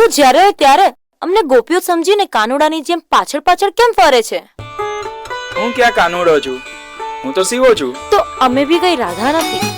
તું જ્યારે હોય ત્યારે અમને ગોપીઓ સમજીને કાનુડાની જેમ પાછળ પાછળ કેમ ફરે છે? હું ક્યાં કાનુડો છું, હું તો શિવો છું. તો અમે બી કઈ રાધા નથી.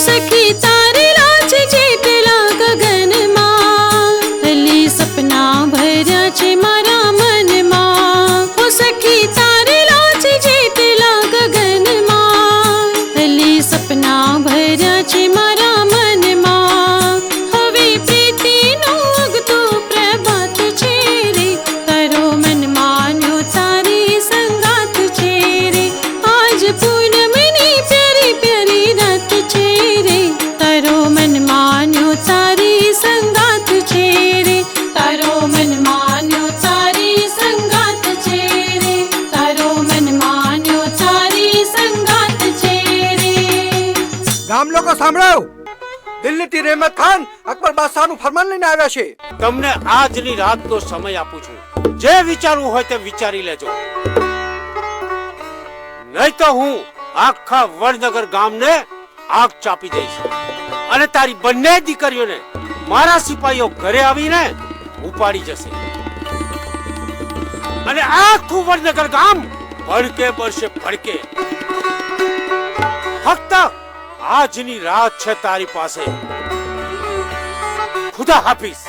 सखी तारे राज जेटला गगन માં હલી સપના ભર્યા છે મારા મનમાં. ઓ સખી તારે રાજ જેટલા ગગન માં હલી સપના ભર્યા છે મારા મનમાં. હવે પ્રીતિનો ઉગતો પ્રભાત છે રે, તારો મન માન્યો તારી સંગાત છે રે. આજ પૂનમની પ્યારી પ્યારી રાત છે રે, તારો મન માન્યો તારી સંગાત છે રે. તારો મન માન્યો તારી સંગાત છે રે, તારો મન માન્યો તારી સંગાત છે રે. ગામ લોકો સાંભળો, દિલ્હીથી રહેમત ખાન અકબર બાદશાહનું ફરમાન લઈને આવ્યા છે. તમને આજની રાતનો સમય આપું છું, જે વિચારવું હોય તે વિચારી લેજો, નહીં તો હું આખા વડનગર ગામને આગ ચાપી દઈશ અને તારી બંને દીકરીઓને મારા સિપાહીઓ ઘરે આવીને ઉપાડી જશે અને આખું વડનગર ગામ ભડકે બળશે ભડકે. ફક્ત આજની રાત છે તારી પાસે. ખુદા હાફિઝ.